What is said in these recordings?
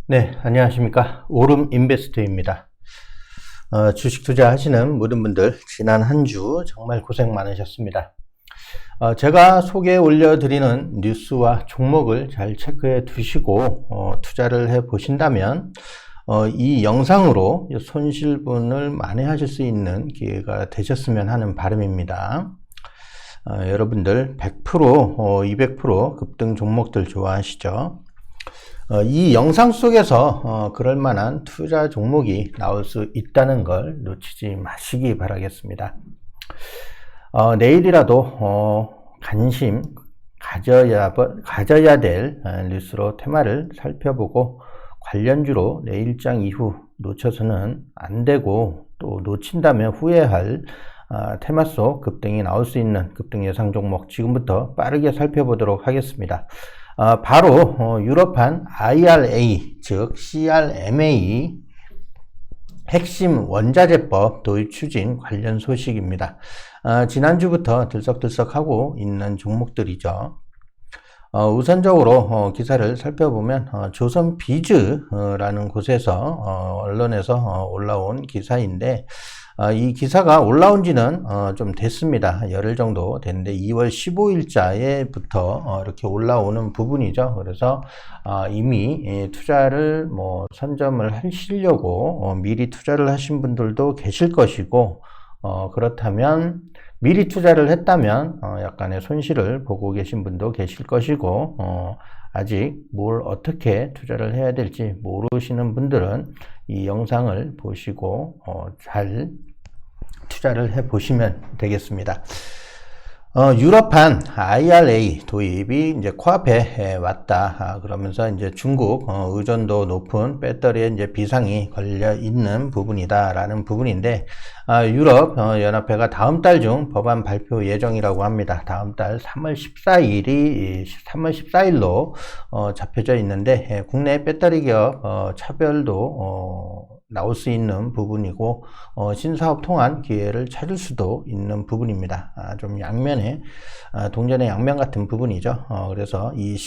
네, 안녕하십니까. 오름 인베스트입니다. 주식 투자하시는 모든 분들 지난 한 주 정말 고생 많으셨습니다. 제가 소개해 올려드리는 뉴스와 종목을 잘 체크해 두시고 투자를 해 보신다면 이 영상으로 손실분을 만회하실 수 있는 기회가 되셨으면 하는 바람입니다. 여러분들 100%, 200% 급등 종목들 좋아하시죠? 이 영상 속에서 그럴 만한 투자 종목이 나올 수 있다는 걸 놓치지 마시기 바라겠습니다. 내일이라도 관심 가져야 될 뉴스로 테마를 살펴보고 관련주로 내일장 이후 놓쳐서는 안 되고, 또 놓친다면 후회할 테마 속 급등이 나올 수 있는 급등 예상 종목 지금부터 빠르게 살펴보도록 하겠습니다. 바로 유럽판 IRA 즉 CRMA 핵심 원자재법 도입 추진 관련 소식입니다. 지난주부터 들썩들썩하고 있는 종목들이죠. 우선적으로 기사를 살펴보면 조선비즈라는 곳에서 언론에서 올라온 기사인데, 이 기사가 올라온 지는 좀 됐습니다. 열흘 정도 됐는데 2월 15일자에부터 이렇게 올라오는 부분이죠. 그래서 이미 투자를 선점을 하시려고 미리 투자를 하신 분들도 계실 것이고, 그렇다면 미리 투자를 했다면 약간의 손실을 보고 계신 분도 계실 것이고, 아직 뭘 어떻게 투자를 해야 될지 모르시는 분들은 이 영상을 보시고 잘 투자를 해 보시면 되겠습니다. 유럽판 IRA 도입이 이제 코앞에 왔다. 그러면서 이제 중국 의존도 높은 배터리에 이제 비상이 걸려 있는 부분이다라는 부분인데, 유럽 연합회가 다음 달 중 법안 발표 예정이라고 합니다. 다음 달 3월 14일로 잡혀져 있는데, 국내 배터리 기업 차별도 나올 수 있는 부분이고, 신사업 통한 기회를 찾을 수도 있는 부분입니다. 좀 양면에 동전의 양면 같은 부분이죠. 그래서 이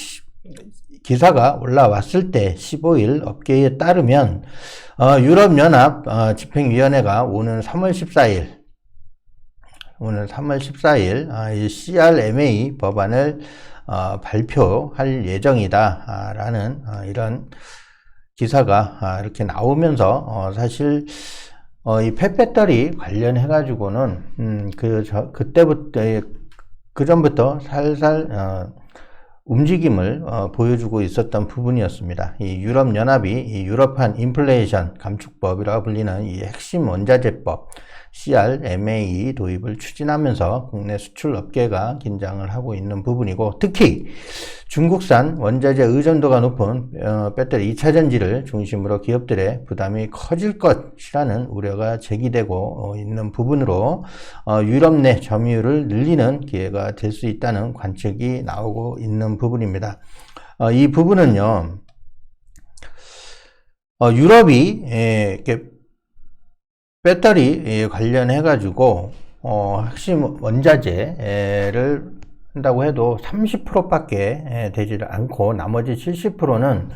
기사가 올라왔을 때 15일 업계에 따르면 유럽연합 집행위원회가 오는 3월 14일 이 CRMA 법안을 발표할 예정이다 라는 이런 기사가 이렇게 나오면서 사실 이 펫배터리 관련해 가지고는 그때부터 그전부터 살살 움직임을 보여주고 있었던 부분이었습니다. 이 유럽연합이 이 유럽판 인플레이션 감축법이라고 불리는 이 핵심 원자재법 CRMA 도입을 추진하면서 국내 수출 업계가 긴장을 하고 있는 부분이고, 특히 중국산 원자재 의존도가 높은 배터리 2차전지를 중심으로 기업들의 부담이 커질 것이라는 우려가 제기되고 있는 부분으로 유럽 내 점유율을 늘리는 기회가 될 수 있다는 관측이 나오고 있는 부분입니다. 이 부분은요, 유럽이 이렇게 배터리 관련해 가지고 핵심 원자재를 한다고 해도 30%밖에 되지를 않고, 나머지 70%는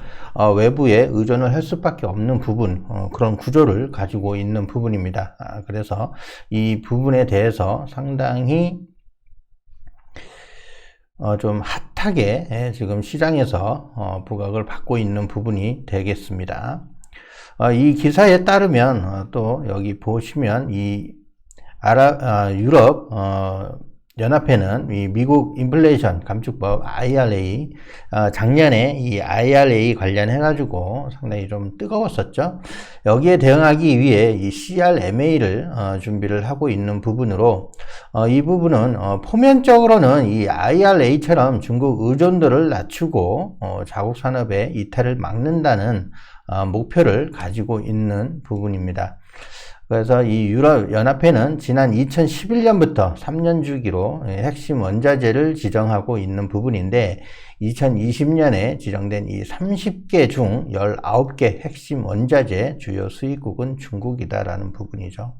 외부에 의존을 할 수밖에 없는 부분, 그런 구조를 가지고 있는 부분입니다. 그래서 이 부분에 대해서 상당히 좀 핫하게 지금 시장에서 부각을 받고 있는 부분이 되겠습니다. 이 기사에 따르면 또 여기 보시면 이 유럽 연합회는 이 미국 인플레이션 감축법 IRA, 작년에 이 IRA 관련해 가지고 상당히 좀 뜨거웠었죠. 여기에 대응하기 위해 이 CRMA를 준비를 하고 있는 부분으로, 이 부분은 포면적으로는 이 IRA처럼 중국 의존도를 낮추고 자국 산업의 이탈을 막는다는 목표를 가지고 있는 부분입니다. 그래서 이 유럽연합회는 지난 2011년부터 3년 주기로 핵심 원자재를 지정하고 있는 부분인데, 2020년에 지정된 이 30개 중 19개 핵심 원자재 주요 수입국은 중국이다라는 부분이죠.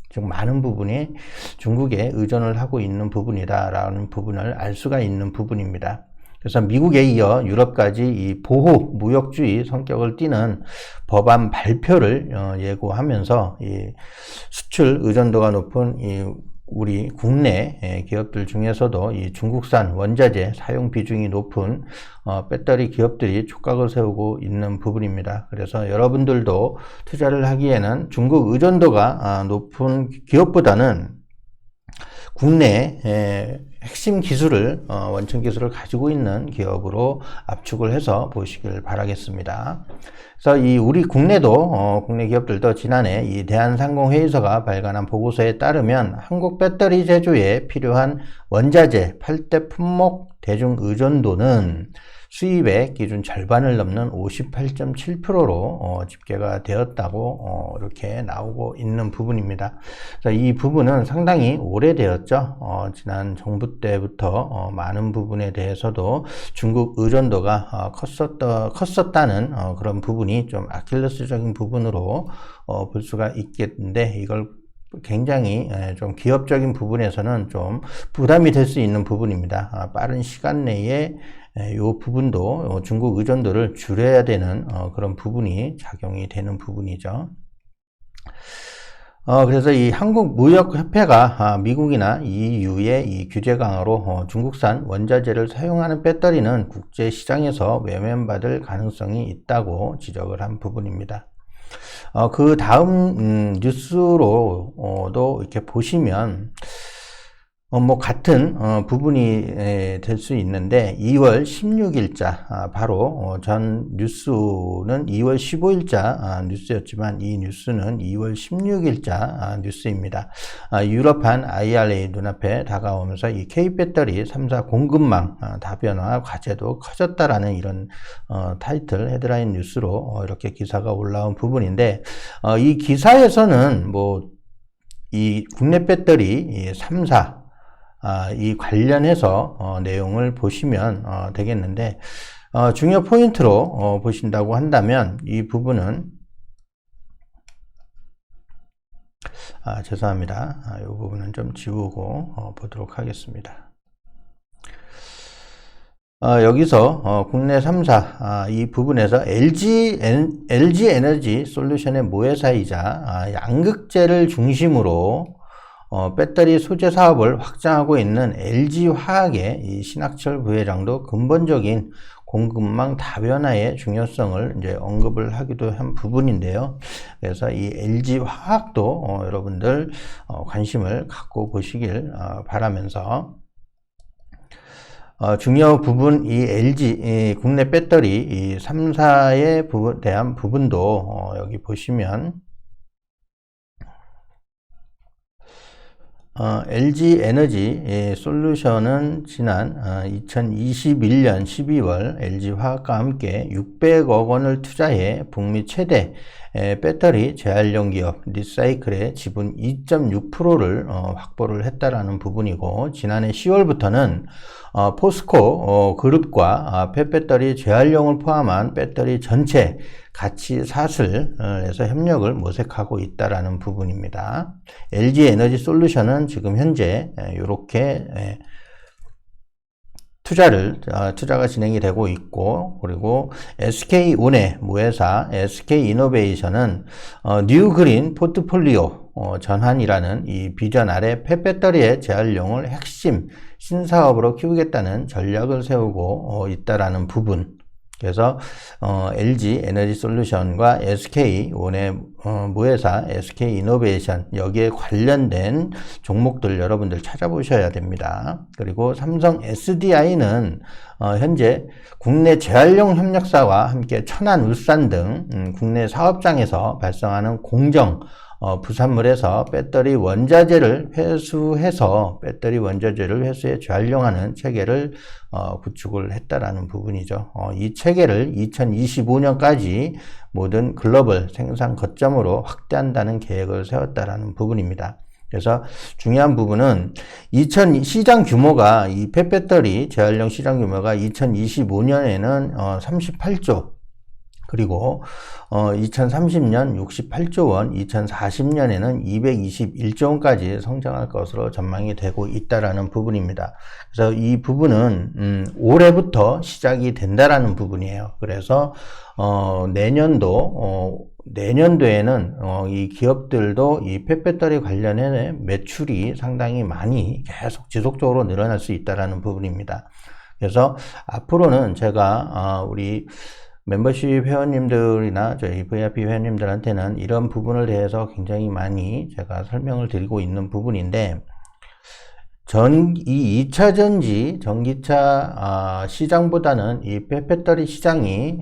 즉 많은 부분이 중국에 의존을 하고 있는 부분이다라는 부분을 알 수가 있는 부분입니다. 그래서 미국에 이어 유럽까지 이 보호 무역주의 성격을 띠는 법안 발표를 예고하면서 이 수출 의존도가 높은 이 우리 국내 기업들 중에서도 이 중국산 원자재 사용 비중이 높은 배터리 기업들이 촉각을 세우고 있는 부분입니다. 그래서 여러분들도 투자를 하기에는 중국 의존도가 높은 기업보다는 국내 핵심 기술을 원천 기술을 가지고 있는 기업으로 압축을 해서 보시길 바라겠습니다. 그래서 이 우리 국내도 국내 기업들도 지난해 이 대한상공회의소가 발간한 보고서에 따르면 한국 배터리 제조에 필요한 원자재 8대 품목 대중 의존도는 수입의 기준 절반을 넘는 58.7%로 집계가 되었다고 이렇게 나오고 있는 부분입니다. 그래서 이 부분은 상당히 오래되었죠. 지난 정부 때부터 많은 부분에 대해서도 중국 의존도가 컸었다는 그런 부분이 좀 아킬레스적인 부분으로 볼 수가 있겠는데, 이걸 굉장히 좀 기업적인 부분에서는 좀 부담이 될 수 있는 부분입니다. 빠른 시간 내에 이 부분도 중국 의존도를 줄여야 되는 그런 부분이 작용이 되는 부분이죠. 그래서 이 한국무역협회가 미국이나 EU의 이 규제 강화로 중국산 원자재를 사용하는 배터리는 국제시장에서 외면받을 가능성이 있다고 지적을 한 부분입니다. 그 다음 뉴스로도 이렇게 보시면 뭐 같은 부분이 될 수 있는데, 2월 16일자 바로 전 뉴스는 2월 15일자 뉴스였지만 이 뉴스는 2월 16일자 뉴스입니다. 유럽판 IRA 눈앞에 다가오면서 이 K배터리 3사 공급망 다변화 과제도 커졌다라는 이런 타이틀 헤드라인 뉴스로 이렇게 기사가 올라온 부분인데, 이 기사에서는 뭐 이 국내 배터리 3사 이 관련해서 내용을 보시면 되겠는데, 중요 포인트로 보신다고 한다면 이 부분은 죄송합니다. 이 부분은 좀 지우고 보도록 하겠습니다. 여기서 국내 3사 이 부분에서 LG 에너지 솔루션의 모회사이자 양극재를 중심으로 배터리 소재 사업을 확장하고 있는 LG화학의 이 신학철 부회장도 근본적인 공급망 다변화의 중요성을 이제 언급을 하기도 한 부분인데요. 그래서 이 LG화학도 여러분들 관심을 갖고 보시길 바라면서, 중요 부분 이 LG 국내 배터리 이 3사에 대한 부분도 여기 보시면 LG 에너지 솔루션은 지난 2021년 12월 LG화학과 함께 600억 원을 투자해 북미 최대 배터리 재활용 기업 리사이클의 지분 2.6%를 확보를 했다라는 부분이고, 지난해 10월부터는 포스코 그룹과 폐배터리 재활용을 포함한 배터리 전체 가치 사슬에서 협력을 모색하고 있다라는 부분입니다. LG 에너지 솔루션은 지금 현재 이렇게 투자가 진행이 되고 있고, 그리고 SK온의 무회사 SK이노베이션은 뉴 그린 포트폴리오 전환이라는 이 비전 아래 폐배터리의 재활용을 핵심 신사업으로 키우겠다는 전략을 세우고 있다라는 부분. 그래서 LG 에너지 솔루션과 SK온의 무회사 SK이노베이션, 여기에 관련된 종목들 여러분들 찾아보셔야 됩니다. 그리고 삼성 SDI는 현재 국내 재활용 협력사와 함께 천안, 울산 등 국내 사업장에서 발생하는 공정 부산물에서 배터리 원자재를 회수해 재활용하는 체계를 구축을 했다라는 부분이죠. 이 체계를 2025년까지 모든 글로벌 생산 거점으로 확대한다는 계획을 세웠다라는 부분입니다. 그래서 중요한 부분은 시장 규모가, 이 폐배터리 재활용 시장 규모가 2025년에는 38조 그리고 2030년 68조 원, 2040년에는 221조 원까지 성장할 것으로 전망이 되고 있다라는 부분입니다. 그래서 이 부분은 올해부터 시작이 된다라는 부분이에요. 그래서 내년도에는 이 기업들도 이 펫배터리 관련해 매출이 상당히 많이 계속 지속적으로 늘어날 수 있다라는 부분입니다. 그래서 앞으로는 제가 우리 멤버십 회원님들이나 저희 VIP 회원님들한테는 이런 부분을 대해서 굉장히 많이 제가 설명을 드리고 있는 부분인데, 이 2차 전지, 전기차 시장보다는 이 배터리 시장이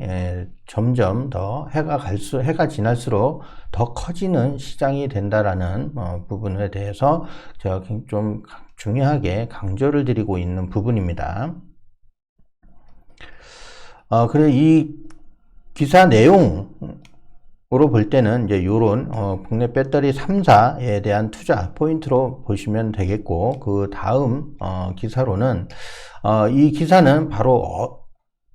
점점 더 해가 지날수록 더 커지는 시장이 된다라는 부분에 대해서 제가 좀 중요하게 강조를 드리고 있는 부분입니다. 그래, 이 기사 내용으로 볼 때는 이제 요런 국내 배터리 3사에 대한 투자 포인트로 보시면 되겠고, 그 다음 기사로는 이 기사는 바로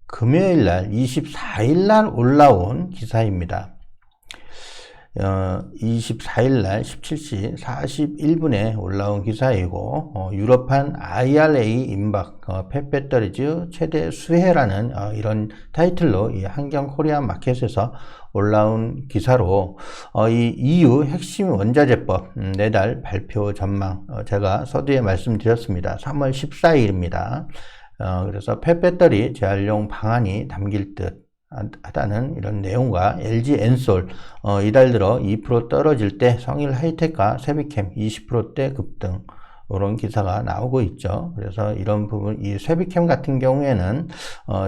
금요일 날 24일 날 올라온 기사입니다. 24일 날 17시 41분에 올라온 기사이고, 유럽판 IRA 임박 펫배터리즈 최대 수혜라는 이런 타이틀로 이 한경코리아 마켓에서 올라온 기사로 이 EU 핵심 원자재법 내달 발표 전망, 제가 서두에 말씀드렸습니다. 3월 14일입니다. 그래서 펫배터리 재활용 방안이 담길 듯 하다는 이런 내용과 LG 엔솔 이달 들어 2% 떨어질 때 성일 하이텍과 세비캠 20%대 급등, 이런 기사가 나오고 있죠. 그래서 이런 부분, 이 세비캠 같은 경우에는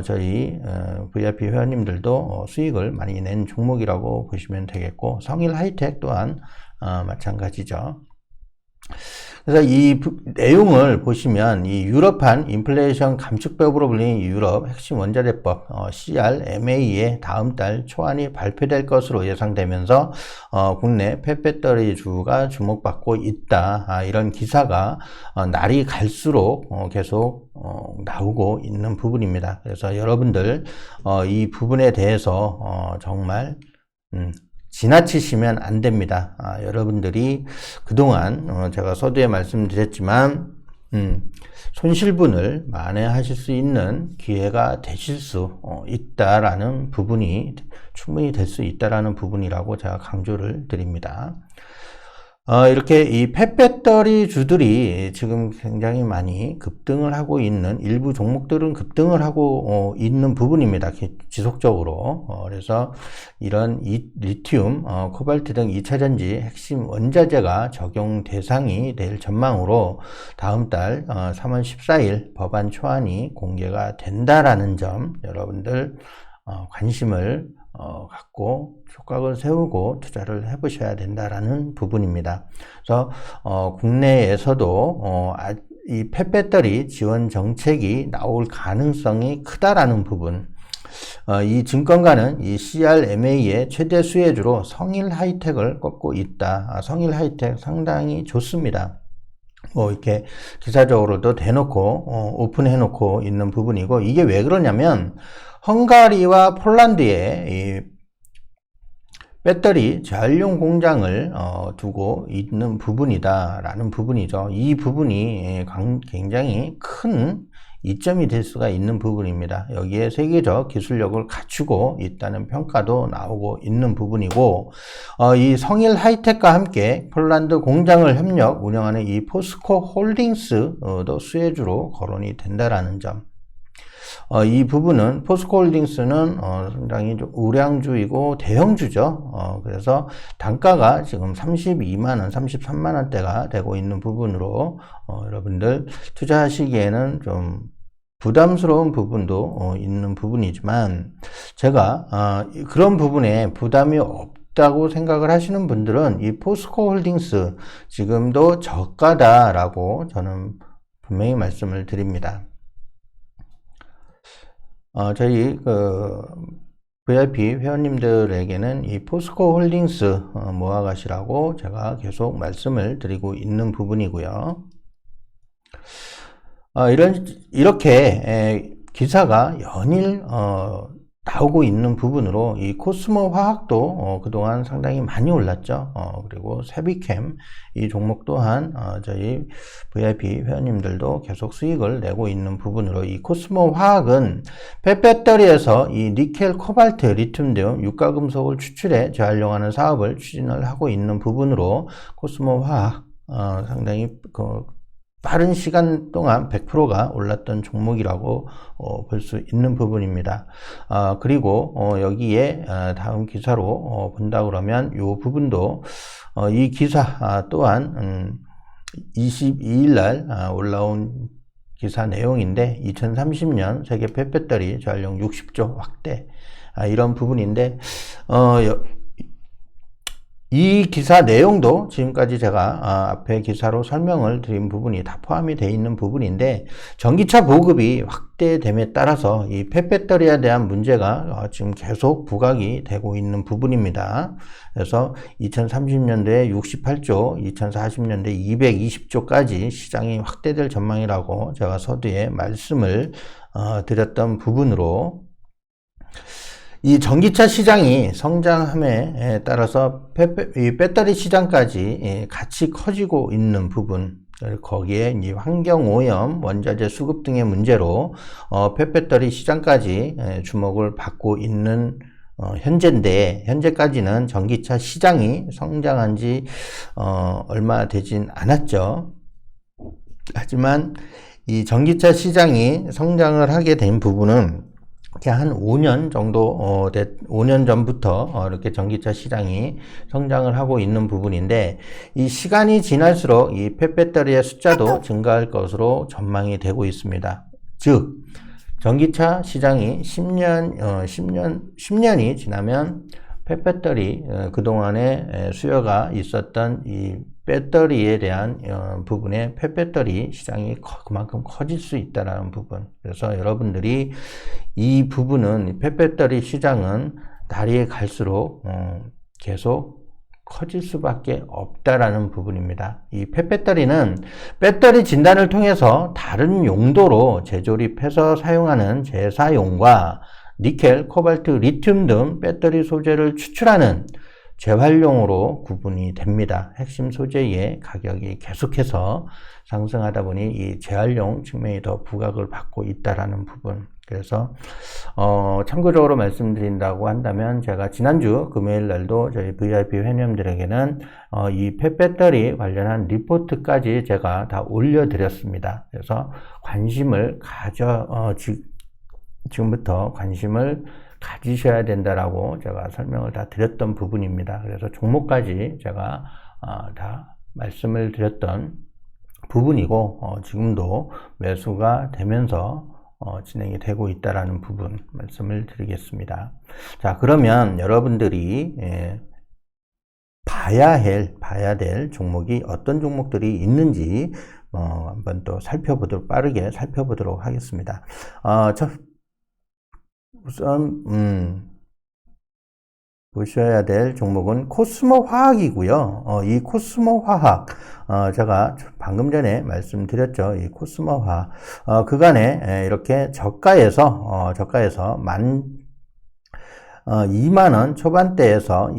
저희 VIP 회원님들도 수익을 많이 낸 종목이라고 보시면 되겠고, 성일 하이텍 또한 마찬가지죠. 그래서 이 내용을 보시면 이 유럽판 인플레이션 감축법으로 불리는 유럽 핵심 원자재법 CRMA의 다음 달 초안이 발표될 것으로 예상되면서 국내 펫배터리주가 주목받고 있다, 이런 기사가 날이 갈수록 계속 나오고 있는 부분입니다. 그래서 여러분들 이 부분에 대해서 정말 지나치시면 안 됩니다. 여러분들이 그동안 제가 서두에 말씀드렸지만 손실분을 만회하실 수 있는 기회가 되실 수 있다라는 부분이 충분히 될 수 있다라는 부분이라고 제가 강조를 드립니다. 이렇게 이 펫배터리 주들이 지금 굉장히 많이 급등을 하고 있는, 일부 종목들은 급등을 하고 있는 부분입니다. 지속적으로. 그래서 이런 리튬, 코발트 등 2차전지 핵심 원자재가 적용 대상이 될 전망으로 다음 달 3월 14일 법안 초안이 공개가 된다라는 점, 여러분들 관심을 갖고 촉각을 세우고 투자를 해보셔야 된다라는 부분입니다. 그래서 국내에서도 이 펫배터리 지원 정책이 나올 가능성이 크다라는 부분, 이 증권가는 이 CRMA의 최대 수혜주로 성일 하이텍을 꼽고 있다. 성일 하이텍 상당히 좋습니다. 이렇게 기사적으로도 대놓고 오픈해놓고 있는 부분이고, 이게 왜 그러냐면 헝가리와 폴란드에 이 배터리 재활용 공장을 두고 있는 부분이다라는 부분이죠. 이 부분이 굉장히 큰 이점이 될 수가 있는 부분입니다. 여기에 세계적 기술력을 갖추고 있다는 평가도 나오고 있는 부분이고, 이 성일 하이텍과 함께 폴란드 공장을 협력 운영하는 이 포스코 홀딩스도 수혜주로 거론이 된다라는 점. 이 부분은 포스코 홀딩스는 상당히 좀 우량주이고 대형주죠. 그래서 단가가 지금 32만원, 33만원대가 되고 있는 부분으로 여러분들 투자하시기에는 좀 부담스러운 부분도 있는 부분이지만, 제가 그런 부분에 부담이 없다고 생각을 하시는 분들은 이 포스코 홀딩스 지금도 저가다라고 저는 분명히 말씀을 드립니다. 저희 VIP 회원님들에게는 이 포스코 홀딩스 모아가시라고 제가 계속 말씀을 드리고 있는 부분이고요. 이렇게 기사가 연일 나오고 있는 부분으로 이 코스모 화학도 그동안 상당히 많이 올랐죠. 그리고 세비캠 이 종목 또한 저희 VIP 회원님들도 계속 수익을 내고 있는 부분으로 이 코스모 화학은 펫배터리에서 이 니켈, 코발트, 리튬 등 유가금속을 추출해 재활용하는 사업을 추진을 하고 있는 부분으로 코스모 화학 상당히 빠른 시간 동안 100%가 올랐던 종목이라고 볼 수 있는 부분입니다. 그리고 여기에 다음 기사로 본다 그러면 이 부분도 이 기사 또한 22일 날 올라온 기사 내용인데 2030년 세계 펫배터리 재활용 60조 확대 이런 부분인데 이 기사 내용도 지금까지 제가 앞에 기사로 설명을 드린 부분이 다 포함이 되어 있는 부분인데 전기차 보급이 확대됨에 따라서 이 펫배터리에 대한 문제가 지금 계속 부각이 되고 있는 부분입니다. 그래서 2030년대에 68조, 2040년대 220조까지 시장이 확대될 전망이라고 제가 서두에 말씀을 드렸던 부분으로 이 전기차 시장이 성장함에 따라서 이 배터리 시장까지 같이 커지고 있는 부분, 거기에 이 환경오염, 원자재 수급 등의 문제로 펫배터리 시장까지 주목을 받고 있는 현재인데, 현재까지는 전기차 시장이 성장한 지 얼마 되진 않았죠. 하지만 이 전기차 시장이 성장을 하게 된 부분은 한 5년 정도, 5년 전부터 이렇게 전기차 시장이 성장을 하고 있는 부분인데, 이 시간이 지날수록 이 펫배터리의 숫자도 증가할 것으로 전망이 되고 있습니다. 즉, 전기차 시장이 10년이 지나면 펫배터리, 그동안에 수요가 있었던 이 배터리에 대한 부분에 펫배터리 시장이 그만큼 커질 수 있다는 부분. 그래서 여러분들이 이 부분은 펫배터리 시장은 날이 갈수록 계속 커질 수밖에 없다라는 부분입니다. 이 펫배터리는 배터리 진단을 통해서 다른 용도로 재조립해서 사용하는 재사용과 니켈, 코발트, 리튬 등 배터리 소재를 추출하는 재활용으로 구분이 됩니다. 핵심 소재의 가격이 계속해서 상승하다 보니 이 재활용 측면이 더 부각을 받고 있다라는 부분. 그래서 참고적으로 말씀드린다고 한다면 제가 지난주 금요일 날도 저희 VIP 회원님들에게는 이 펫배터리 관련한 리포트까지 제가 다 올려드렸습니다. 그래서 관심을 지금부터 관심을 가지셔야 된다라고 제가 설명을 다 드렸던 부분입니다. 그래서 종목까지 제가 다 말씀을 드렸던 부분이고 지금도 매수가 되면서 진행이 되고 있다라는 부분 말씀을 드리겠습니다. 자, 그러면 여러분들이 봐야 될 종목이 어떤 종목들이 있는지 한번 또 빠르게 살펴보도록 하겠습니다. 우선 보셔야 될 종목은 코스모 화학이고요. 이 코스모 화학 제가 방금 전에 말씀드렸죠. 이 코스모 화학 그간에 이렇게 저가에서 2만원 초반대에서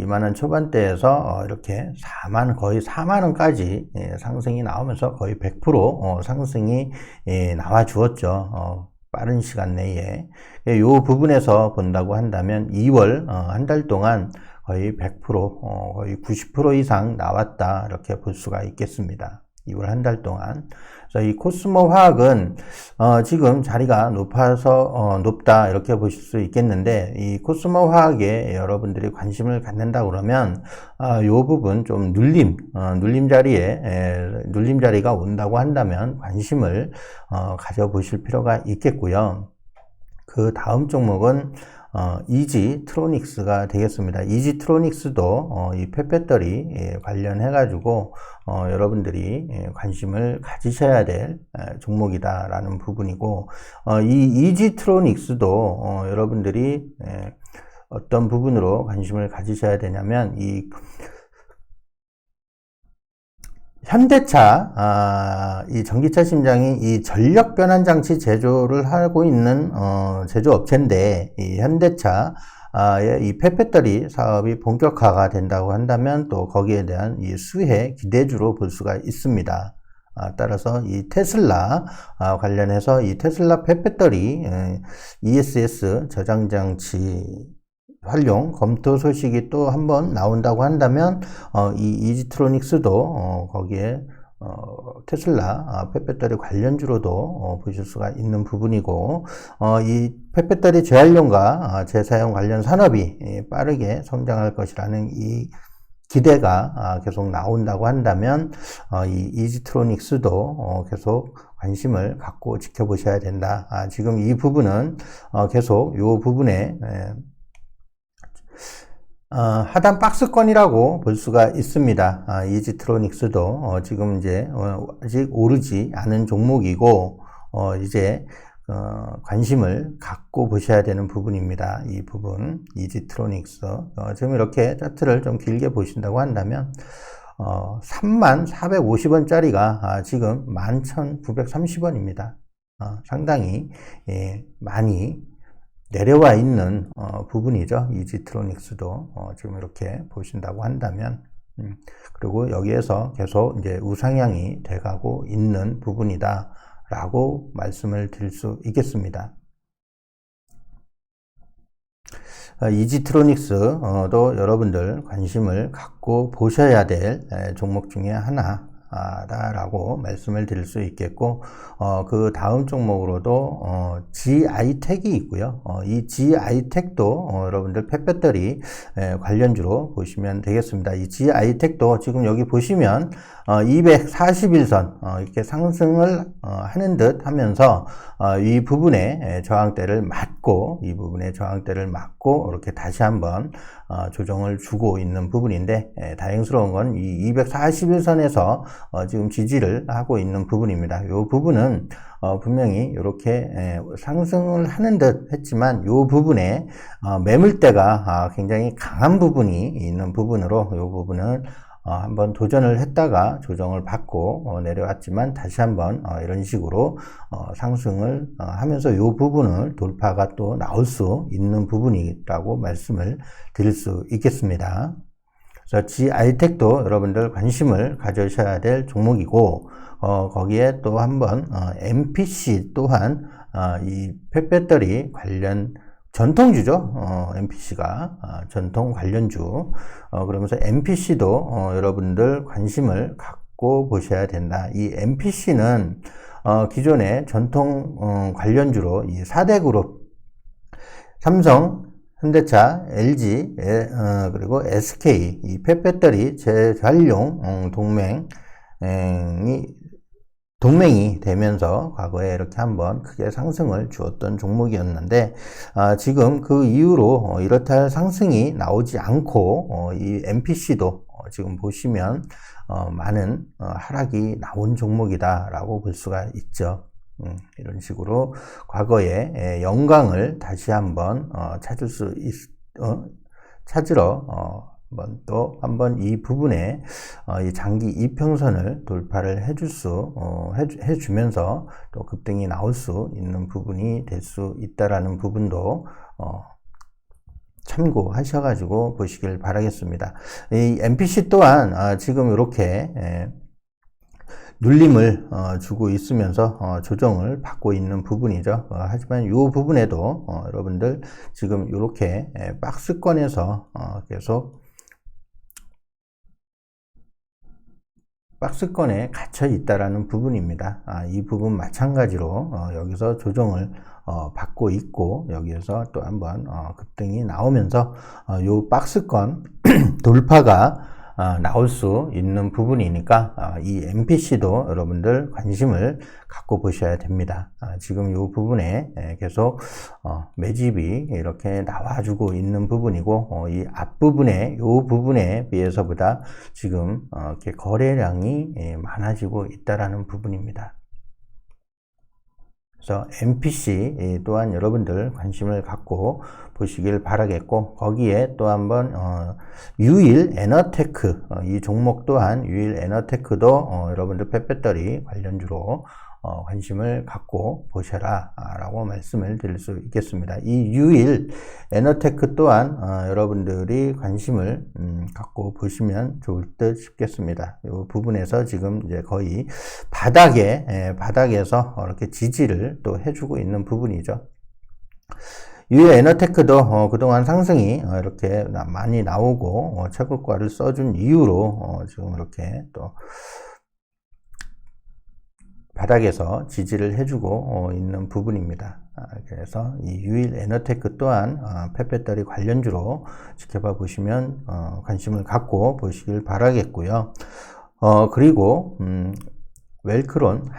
이렇게 거의 4만원까지 상승이 나오면서 거의 100% 상승이 나와 주었죠. 빠른 시간 내에. 이 부분에서 본다고 한다면 2월 한 달 동안 거의 100%, 거의 90% 이상 나왔다 이렇게 볼 수가 있겠습니다. 2월 한 달 동안. 그래서 이 코스모 화학은 지금 자리가 높다 이렇게 보실 수 있겠는데, 이 코스모 화학에 여러분들이 관심을 갖는다 그러면 이 부분 좀 눌림 자리가 온다고 한다면 관심을 가져보실 필요가 있겠고요. 그 다음 종목은 이지트로닉스가 되겠습니다. 이지트로닉스도 이 펫배터리 관련해 가지고 여러분들이 관심을 가지셔야 될 종목이다라는 부분이고, 이 이지트로닉스도 여러분들이 어떤 부분으로 관심을 가지셔야 되냐면 이 현대차, 이 전기차 심장이 이 전력 변환 장치 제조를 하고 있는 제조업체인데, 이 현대차 이 폐배터리 사업이 본격화가 된다고 한다면 또 거기에 대한 이 수혜 기대주로 볼 수가 있습니다. 따라서 이 테슬라 관련해서 이 테슬라 폐배터리 ESS 저장 장치 활용 검토 소식이 또 한번 나온다고 한다면 이 이지트로닉스도 거기에 테슬라 폐배터리 관련주로도 보실 수가 있는 부분이고, 이 폐배터리 재활용과 재사용 관련 산업이 빠르게 성장할 것이라는 이 기대가 계속 나온다고 한다면 이 이지트로닉스도 계속 관심을 갖고 지켜보셔야 된다. 지금 이 부분은 계속 이 부분에 하단 박스권이라고 볼 수가 있습니다. 이지트로닉스도 지금 이제 아직 오르지 않은 종목이고 이제 관심을 갖고 보셔야 되는 부분입니다. 이 부분 이지트로닉스 지금 이렇게 차트를 좀 길게 보신다고 한다면 3450원짜리가 지금 11,930원입니다. 상당히 많이 내려와 있는 부분이죠. 이지트로닉스도 지금 이렇게 보신다고 한다면, 그리고 여기에서 계속 이제 우상향이 돼가고 있는 부분이다 라고 말씀을 드릴 수 있겠습니다. 이지트로닉스도 여러분들 관심을 갖고 보셔야 될 종목 중에 하나 다라고 말씀을 드릴 수 있겠고, 그 다음 종목으로도 GI텍이 있고요. 이 GI텍도 여러분들 폐배터리 관련주로 보시면 되겠습니다. 이 GI텍도 지금 여기 보시면 241선 이렇게 상승을 하는 듯 하면서 이 부분에 저항대를 맞고 이렇게 다시 한번 조정을 주고 있는 부분인데, 다행스러운 건 이 241선에서 지금 지지를 하고 있는 부분입니다. 이 부분은 분명히 이렇게 상승을 하는 듯 했지만 이 부분에 매물대가 굉장히 강한 부분이 있는 부분으로 이 부분은 한번 도전을 했다가 조정을 받고 내려왔지만 다시 한번 이런 식으로 상승을 하면서 이 부분을 돌파가 또 나올 수 있는 부분이라고 말씀을 드릴 수 있겠습니다. 그래서 GI텍도 여러분들 관심을 가져셔야 될 종목이고, 거기에 또 한번 MPC 또한 이 폐배터리 관련 전통주죠. MPC가 전통 관련주. 그러면서 MPC도 여러분들 관심을 갖고 보셔야 된다. 이 MPC는 기존의 전통 관련주로 이 4대 그룹 삼성, 현대차, LG, 그리고 SK 이 폐배터리 재활용 동맹이 되면서 과거에 이렇게 한번 크게 상승을 주었던 종목이었는데, 지금 그 이후로 이렇다 할 상승이 나오지 않고 이 MPC도 지금 보시면 많은 하락이 나온 종목이다 라고 볼 수가 있죠. 이런 식으로 과거의 영광을 다시 한번 찾으러 한번 이 부분에 이 장기 이평선을 돌파를 해주면서 또 급등이 나올 수 있는 부분이 될 수 있다라는 부분도 참고하셔가지고 보시길 바라겠습니다. 이 MPC 또한 지금 이렇게 눌림을 주고 있으면서 조정을 받고 있는 부분이죠. 하지만 이 부분에도 여러분들 지금 이렇게 박스권에서 계속 박스권에 갇혀 있다라는 부분입니다. 이 부분 마찬가지로 여기서 조정을 받고 있고, 여기에서 또 한번 급등이 나오면서 이 박스권 돌파가 나올 수 있는 부분이니까 이 MPC도 여러분들 관심을 갖고 보셔야 됩니다. 지금 이 부분에 계속 매집이 이렇게 나와주고 있는 부분이고, 이 앞부분에 이 부분에 비해서보다 지금 이렇게 거래량이 많아지고 있다라는 부분입니다. 그래서 MPC 또한 여러분들 관심을 갖고 보시길 바라겠고, 거기에 또 한번 유일 에너테크, 이 종목 또한 유일 에너테크도 여러분들 펫배터리 관련주로 관심을 갖고 보셔라 라고 말씀을 드릴 수 있겠습니다. 이 유일 에너테크 또한 여러분들이 관심을 갖고 보시면 좋을 듯 싶겠습니다. 이 부분에서 지금 이제 거의 바닥에서 이렇게 지지를 또 해주고 있는 부분이죠. 유일 에너테크도 그동안 상승이 이렇게 많이 나오고 최고가를 써준 이후로 지금 이렇게 또 바닥에서 지지를 해주고 있는 부분입니다. 그래서 이 유일 에너테크 또한 펫배터리 관련주로 지켜봐 보시면 관심을 갖고 보시길 바라겠고요. 그리고 웰크론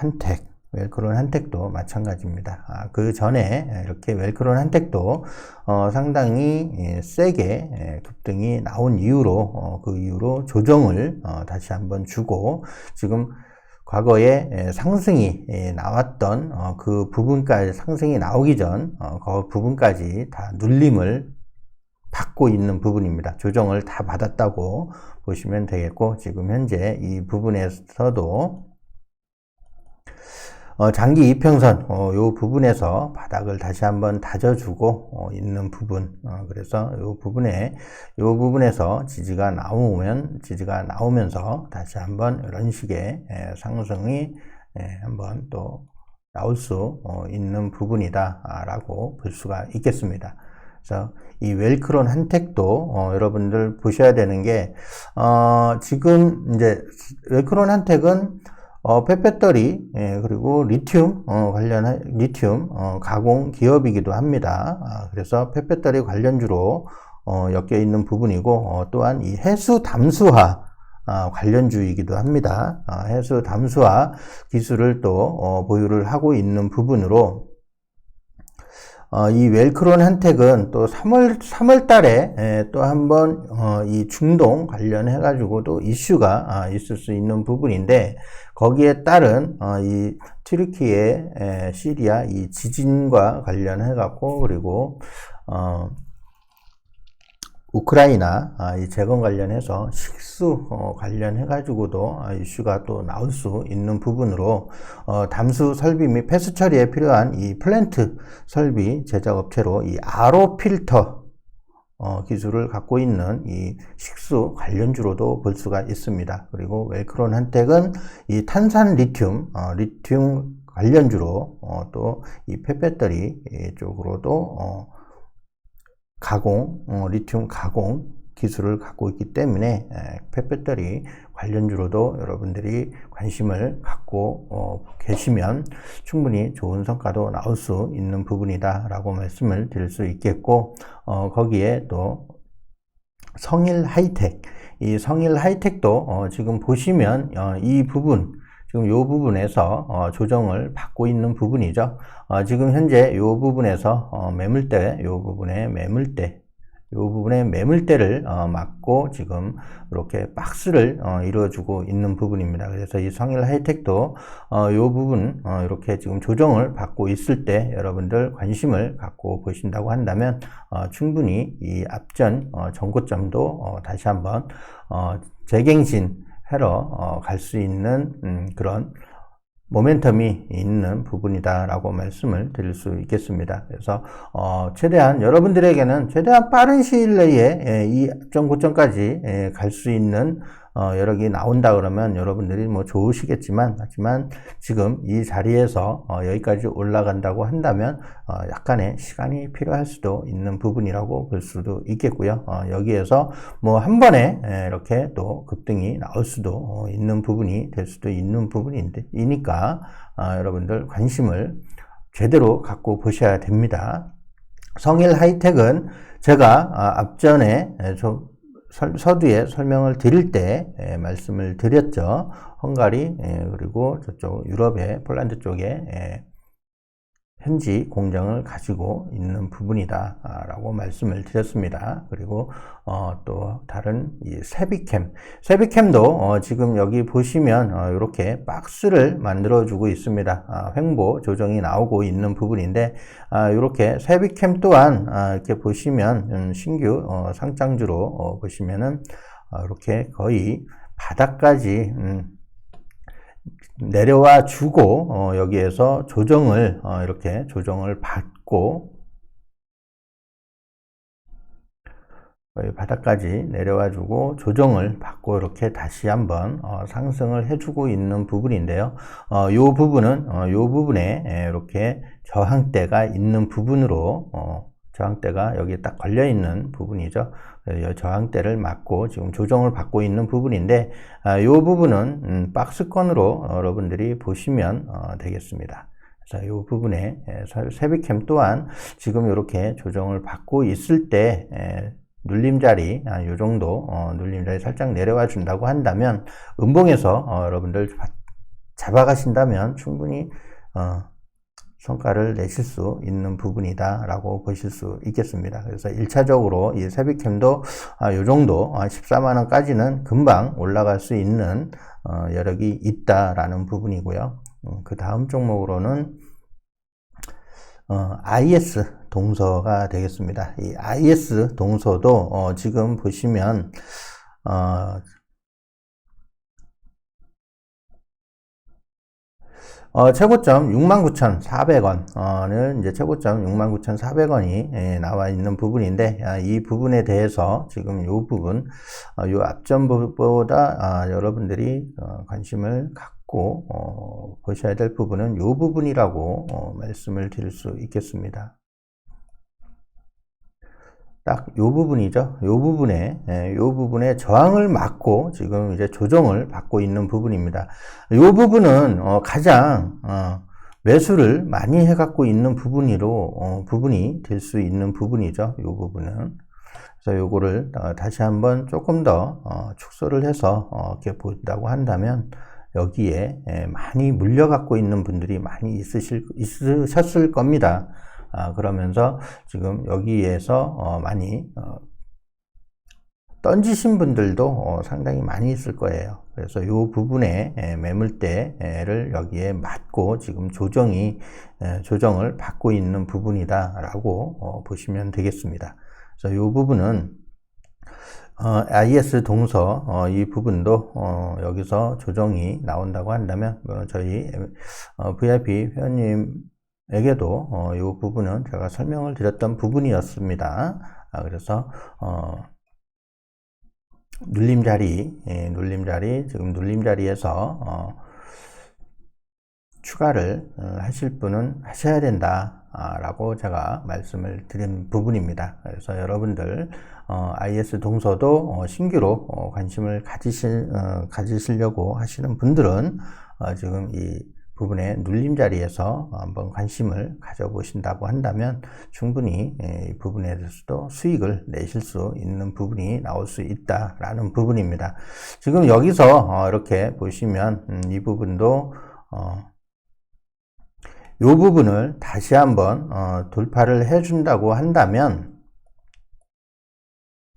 한택도 마찬가지입니다. 그 전에 이렇게 웰크론 한택도 상당히 세게 급등이 나온 이후로 그 이후로 조정을 다시 한번 주고, 지금 과거에 상승이 나왔던 그 부분까지, 상승이 나오기 전 그 부분까지 다 눌림을 받고 있는 부분입니다. 조정을 다 받았다고 보시면 되겠고, 지금 현재 이 부분에서도 장기 이평선 요 부분에서 바닥을 다시 한번 다져주고 있는 부분, 그래서 요 부분에서 지지가 나오면서 다시 한번 이런 식의 상승이 한번 또 나올 수 있는 부분이다 라고 볼 수가 있겠습니다. 그래서 이 웰크론 한택도 여러분들 보셔야 되는 게, 지금 이제 웰크론 한택은 펫배터리 그리고 리튬 리튬 가공 기업이기도 합니다. 그래서 펫배터리 관련주로 엮여 있는 부분이고, 또한 이 해수 담수화 관련주이기도 합니다. 해수 담수화 기술을 또 보유를 하고 있는 부분으로, 이 웰크론 한택은 또 3월 달에 또 한번 이 중동 관련해 가지고도 이슈가 있을 수 있는 부분인데, 거기에 따른 이 튀르키예, 시리아 이 지진과 관련해 갖고, 그리고 우크라이나 이 재건 관련해서 식수 관련해 가지고도 이슈가 또 나올 수 있는 부분으로, 담수 설비 및 폐수 처리에 필요한 이 플랜트 설비 제작 업체로 이 RO 필터 기술을 갖고 있는 이 식수 관련주로도 볼 수가 있습니다. 그리고 웰크론 한택은 이 탄산 리튬 관련주로 또 이 펫배터리 쪽으로도 리튬 가공 기술을 갖고 있기 때문에 펫배터리 관련주로도 여러분들이 관심을 갖고 계시면 충분히 좋은 성과도 나올 수 있는 부분이다 라고 말씀을 드릴 수 있겠고, 거기에 또 성일 하이텍, 이 성일 하이텍도 지금 보시면 이 부분, 지금 이 부분에서 조정을 받고 있는 부분이죠. 지금 현재 이 부분에서 매물대, 이 부분의 매물대를 막고 지금 이렇게 박스를 이루어주고 있는 부분입니다. 그래서 이 성일 하이텍도 이 부분 이렇게 지금 조정을 받고 있을 때 여러분들 관심을 갖고 보신다고 한다면 충분히 이 앞전 전고점도 다시 한번 재갱신하러 갈 수 있는 그런 모멘텀이 있는 부분이다 라고 말씀을 드릴 수 있겠습니다. 그래서 최대한 여러분들에게는 최대한 빠른 시일 내에 이 앞전 고점까지 갈 수 있는 여력이 나온다 그러면 여러분들이 뭐 좋으시겠지만, 하지만 지금 이 자리에서 여기까지 올라간다고 한다면 약간의 시간이 필요할 수도 있는 부분이라고 볼 수도 있겠고요. 여기에서 뭐 한 번에 이렇게 또 급등이 나올 수도 있는 부분이 될 수도 있는 부분이니까 여러분들 관심을 제대로 갖고 보셔야 됩니다. 성일 하이텍은 제가 앞전에 서두에 설명을 드릴 때 말씀을 드렸죠. 헝가리 그리고 저쪽 유럽의 폴란드 쪽에 현지 공장을 가지고 있는 부분이다 라고 말씀을 드렸습니다. 그리고 또 다른 이 세비캠도 지금 여기 보시면 이렇게 박스를 만들어 주고 있습니다. 횡보 조정이 나오고 있는 부분인데 이렇게 세비캠 또한 이렇게 보시면 신규 상장주로 보시면은 이렇게 거의 바닥까지 내려와 주고 여기에서 조정을 이렇게 조정을 받고 바닥까지 내려와 주고 조정을 받고 이렇게 다시 한번 상승을 해주고 있는 부분인데요. 이 부분은 이 부분에 이렇게 저항대가 있는 부분으로 저항대가 여기에 딱 걸려 있는 부분이죠. 저항대를 맞고 지금 조정을 받고 있는 부분인데 이 부분은 박스권으로 여러분들이 보시면 되겠습니다. 그래서 이 부분에 세비캠 또한 지금 이렇게 조정을 받고 있을 때 눌림자리 이 정도 눌림자리 살짝 내려와 준다고 한다면 음봉에서 여러분들 잡아가신다면 충분히 성과를 내실 수 있는 부분이다 라고 보실 수 있겠습니다. 그래서 1차적으로 이 세비캠도 이 정도 14만원까지는 금방 올라갈 수 있는 여력이 있다라는 부분이고요. 그 다음 종목으로는 IS 동서가 되겠습니다. 이 IS 동서도 지금 보시면 최고점 69,400원을 이제 최고점 69,400원이 나와 있는 부분인데 이 부분에 대해서 지금 이 부분 이 앞전보다 여러분들이 관심을 갖고 보셔야 될 부분은 이 부분이라고 말씀을 드릴 수 있겠습니다. 딱 요 부분이죠. 요 부분에 저항을 막고 지금 이제 조정을 받고 있는 부분입니다. 요 부분은 가장 매수를 많이 해갖고 있는 부분이 될 수 있는 부분이죠. 요 부분은. 그래서 요거를 다시 한번 조금 더 축소를 해서 이렇게 본다고 한다면 여기에 많이 물려갖고 있는 분들이 많이 있으셨을 겁니다. 그러면서 지금 여기에서 많이 던지신 분들도 상당히 많이 있을 거예요. 그래서 이 부분에 매물대를 여기에 맞고 지금 조정을 받고 있는 부분이다 라고 보시면 되겠습니다. 그래서 이 부분은 IS 동서 이 부분도 여기서 조정이 나온다고 한다면 저희 VIP 회원님에게도 이 부분은 제가 설명을 드렸던 부분이었습니다. 그래서 눌림자리 지금 눌림자리에서 추가를 하실 분은 하셔야 된다 라고 제가 말씀을 드린 부분입니다. 그래서 여러분들 IS 동서도 신규로 관심을 가지시려고 하시는 분들은 지금 이 부분의 눌림자리에서 한번 관심을 가져보신다고 한다면 충분히 이 부분에 대해서도 수익을 내실 수 있는 부분이 나올 수 있다라는 부분입니다. 지금 여기서 이렇게 보시면 이 부분도 이 부분을 다시 한번 돌파를 해준다고 한다면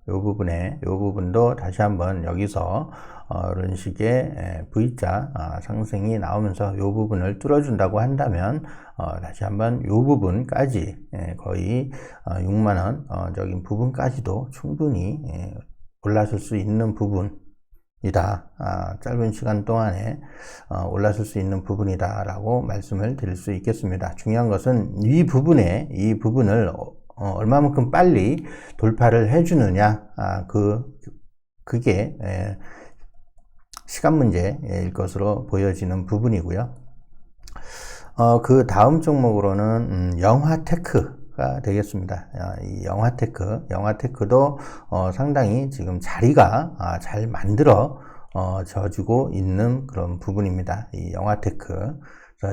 이 부분도 다시 한번 여기서 이런 식의 V자 상승이 나오면서 이 부분을 뚫어준다고 한다면 다시 한번 이 부분까지 거의 6만원적인 부분까지도 충분히 올라설 수 있는 부분이다. 짧은 시간 동안에 올라설 수 있는 부분이다 라고 말씀을 드릴 수 있겠습니다. 중요한 것은 이 부분을 얼마만큼 빨리 돌파를 해주느냐, 그게 시간 문제일 것으로 보여지는 부분이고요. 그 다음 종목으로는 영화테크가 되겠습니다. 이 영화테크도 상당히 지금 자리가 잘 만들어져지고 있는 그런 부분입니다. 이 영화테크.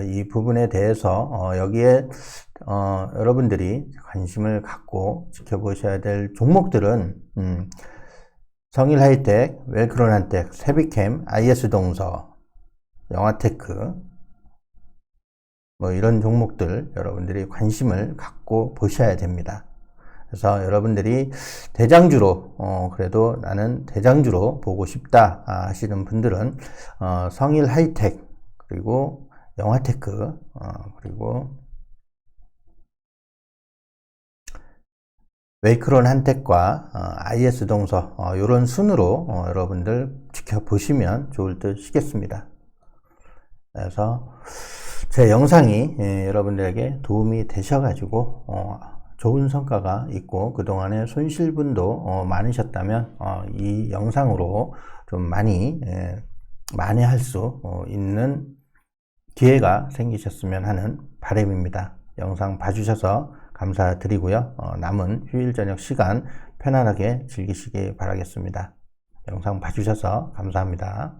이 부분에 대해서 여기에 여러분들이 관심을 갖고 지켜보셔야 될 종목들은 정일하이텍, 웰크론한텍, 세비캠, IS 동서, 영화테크 뭐 이런 종목들 여러분들이 관심을 갖고 보셔야 됩니다. 그래서 여러분들이 대장주로 그래도 나는 대장주로 보고 싶다 하시는 분들은 성일 하이텍, 그리고 영화테크, 그리고 웨이크론 한텍과 IS 동서 이런 순으로 여러분들 지켜보시면 좋을 듯 싶겠습니다. 그래서 제 영상이 여러분들에게 도움이 되셔가지고 좋은 성과가 있고 그동안에 손실분도 많으셨다면 이 영상으로 좀 많이 만회할 수 있는 기회가 생기셨으면 하는 바람입니다. 영상 봐주셔서 감사드리고요. 남은 휴일 저녁 시간 편안하게 즐기시기 바라겠습니다. 영상 봐주셔서 감사합니다.